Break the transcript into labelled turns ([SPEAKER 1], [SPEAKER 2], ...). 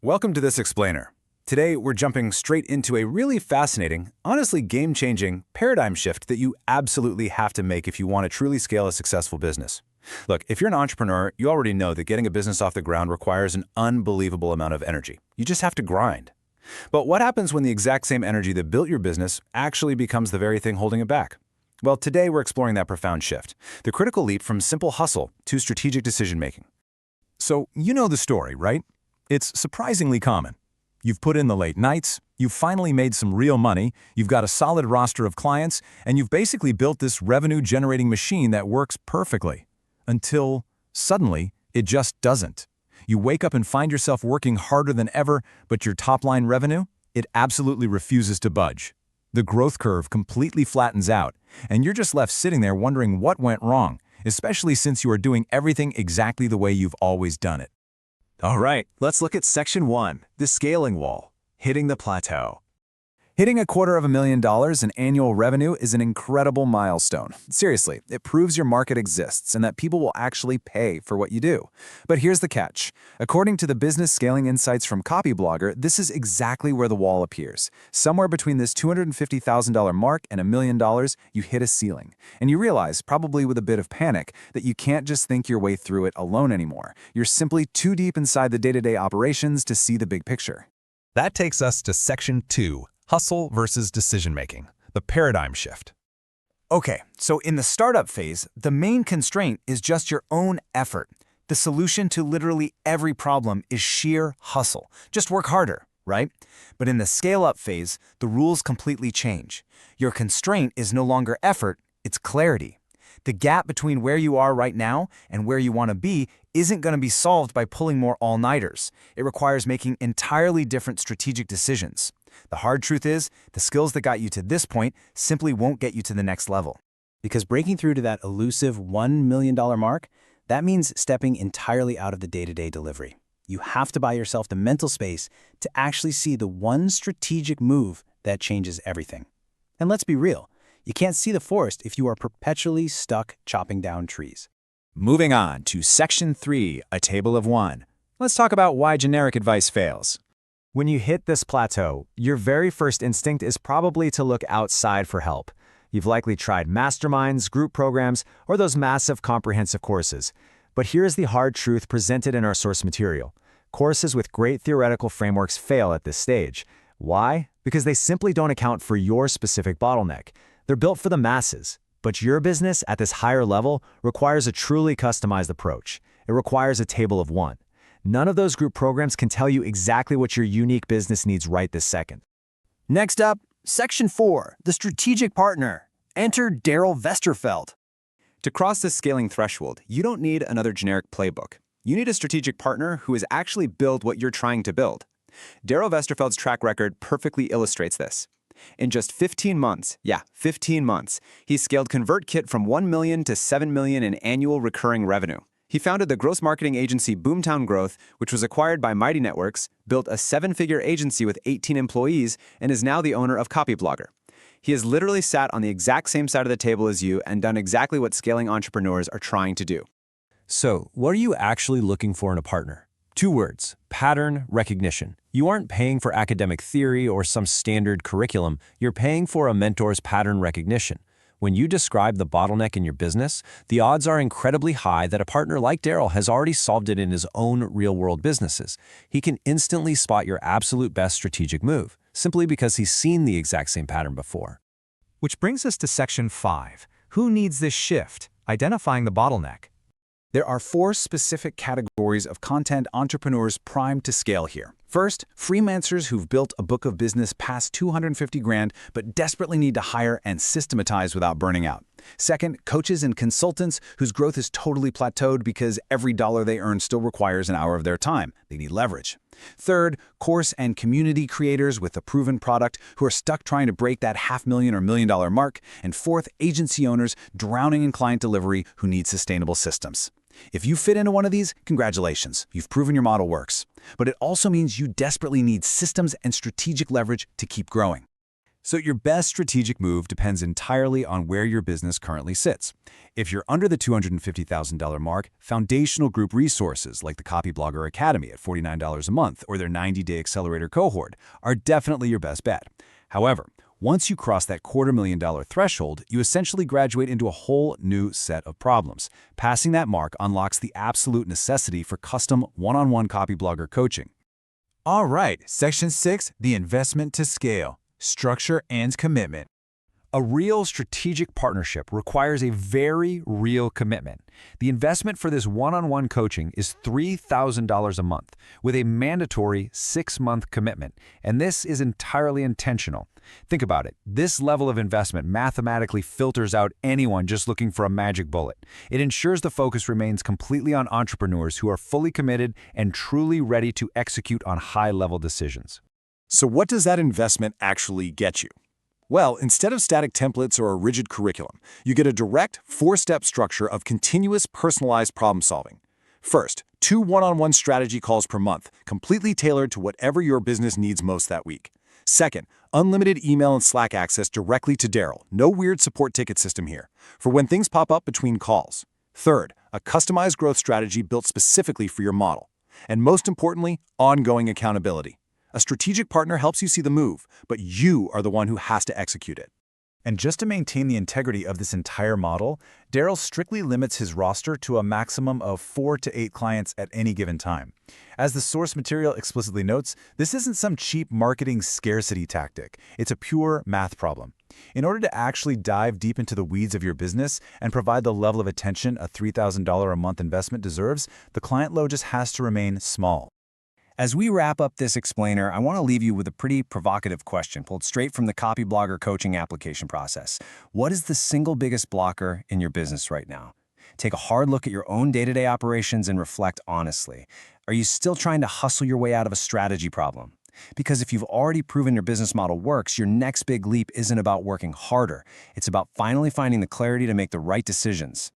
[SPEAKER 1] Welcome to this explainer. Today, we're jumping straight into a really fascinating, honestly game-changing paradigm shift that you absolutely have to make if you want to truly scale a successful business. Look, if you're an entrepreneur, you already know that getting a business off the ground requires an unbelievable amount of energy. You just have to grind. But what happens when the exact same energy that built your business actually becomes the very thing holding it back? Well, today we're exploring that profound shift, the critical leap from simple hustle to strategic decision-making.
[SPEAKER 2] So, you know the story, right? It's surprisingly common. You've put in the late nights, you've finally made some real money, you've got a solid roster of clients, and you've basically built this revenue-generating machine that works perfectly. Until, suddenly, it just doesn't. You wake up and find yourself working harder than ever, but your top-line revenue, it absolutely refuses to budge. The growth curve completely flattens out, and you're just left sitting there wondering what went wrong, especially since you are doing everything exactly the way you've always done it.
[SPEAKER 3] All right, let's look at Section 1, the scaling wall, hitting the plateau.
[SPEAKER 1] Hitting $250,000 in annual revenue is an incredible milestone. Seriously, it proves your market exists and that people will actually pay for what you do. But here's the catch. According to the Business Scaling Insights from Copyblogger, this is exactly where the wall appears. Somewhere between this $250,000 mark and $1 million, you hit a ceiling. And you realize, probably with a bit of panic, that you can't just think your way through it alone anymore. You're simply too deep inside the day-to-day operations to see the big picture.
[SPEAKER 2] That takes us to Section 2. Hustle versus decision-making, the paradigm shift.
[SPEAKER 4] Okay, so in the startup phase, the main constraint is just your own effort. The solution to literally every problem is sheer hustle. Just work harder, right? But in the scale-up phase, the rules completely change. Your constraint is no longer effort, it's clarity. The gap between where you are right now and where you want to be isn't going to be solved by pulling more all-nighters. It requires making entirely different strategic decisions. The hard truth is, the skills that got you to this point simply won't get you to the next level. Because breaking through to that elusive $1 million mark, that means stepping entirely out of the day-to-day delivery. You have to buy yourself the mental space to actually see the one strategic move that changes everything. And let's be real, you can't see the forest if you are perpetually stuck chopping down trees.
[SPEAKER 3] Moving on to Section 3, a table of one. Let's talk about why generic advice fails. When you hit this plateau, your very first instinct is probably to look outside for help. You've likely tried masterminds, group programs, or those massive comprehensive courses. But here's the hard truth presented in our source material. Courses with great theoretical frameworks fail at this stage. Why? Because they simply don't account for your specific bottleneck. They're built for the masses. But your business at this higher level requires a truly customized approach. It requires a table of one. None of those group programs can tell you exactly what your unique business needs right this second.
[SPEAKER 4] Next up, Section 4, the strategic partner. Enter Daryl Westerfeld.
[SPEAKER 5] To cross this scaling threshold, you don't need another generic playbook. You need a strategic partner who has actually built what you're trying to build. Daryl Westerfeld's track record perfectly illustrates this. In just 15 months, 15 months, he scaled ConvertKit from $1 million to $7 million in annual recurring revenue. He founded the gross marketing agency Boomtown Growth, which was acquired by Mighty Networks, built a 7-figure agency with 18 employees, and is now the owner of Copyblogger. He has literally sat on the exact same side of the table as you and done exactly what scaling entrepreneurs are trying to do.
[SPEAKER 2] So, what are you actually looking for in a partner? 2 words, pattern recognition. You aren't paying for academic theory or some standard curriculum, you're paying for a mentor's pattern recognition. When you describe the bottleneck in your business, the odds are incredibly high that a partner like Daryl has already solved it in his own real-world businesses. He can instantly spot your absolute best strategic move, simply because he's seen the exact same pattern before.
[SPEAKER 3] Which brings us to Section 5. Who needs this shift? Identifying the bottleneck.
[SPEAKER 1] There are 4 specific categories of content entrepreneurs primed to scale here. First, freelancers who've built a book of business past 250 grand but desperately need to hire and systematize without burning out. Second, coaches and consultants whose growth is totally plateaued because every dollar they earn still requires an hour of their time. They need leverage. Third, course and community creators with a proven product who are stuck trying to break that $500,000 or $1 million mark. And fourth, agency owners drowning in client delivery who need sustainable systems. If you fit into one of these, congratulations, you've proven your model works. But it also means you desperately need systems and strategic leverage to keep growing.
[SPEAKER 2] So your best strategic move depends entirely on where your business currently sits. If you're under the $250,000 mark, foundational group resources like the Copyblogger Academy at $49 a month or their 90-day accelerator cohort are definitely your best bet. However, once you cross that $250,000 threshold, you essentially graduate into a whole new set of problems. Passing that mark unlocks the absolute necessity for custom one-on-one copyblogger coaching.
[SPEAKER 1] All right, Section 6, the investment to scale, structure and commitment.
[SPEAKER 3] A real strategic partnership requires a very real commitment. The investment for this one-on-one coaching is $3,000 a month, with a mandatory 6-month commitment, and this is entirely intentional. Think about it. This level of investment mathematically filters out anyone just looking for a magic bullet. It ensures the focus remains completely on entrepreneurs who are fully committed and truly ready to execute on high-level decisions.
[SPEAKER 2] So what does that investment actually get you? Well, instead of static templates or a rigid curriculum, you get a direct 4-step structure of continuous personalized problem solving. First, 2 one-on-one strategy calls per month, completely tailored to whatever your business needs most that week. Second, unlimited email and Slack access directly to Daryl. No weird support ticket system here, for when things pop up between calls. Third, a customized growth strategy built specifically for your model. And most importantly, ongoing accountability. A strategic partner helps you see the move, but you are the one who has to execute it.
[SPEAKER 1] And just to maintain the integrity of this entire model, Daryl strictly limits his roster to a maximum of 4 to 8 clients at any given time. As the source material explicitly notes, this isn't some cheap marketing scarcity tactic. It's a pure math problem. In order to actually dive deep into the weeds of your business and provide the level of attention a $3,000 a month investment deserves, the client load just has to remain small.
[SPEAKER 4] As we wrap up this explainer, I want to leave you with a pretty provocative question pulled straight from the Copyblogger coaching application process. What is the single biggest blocker in your business right now? Take a hard look at your own day-to-day operations and reflect honestly. Are you still trying to hustle your way out of a strategy problem? Because if you've already proven your business model works, your next big leap isn't about working harder. It's about finally finding the clarity to make the right decisions.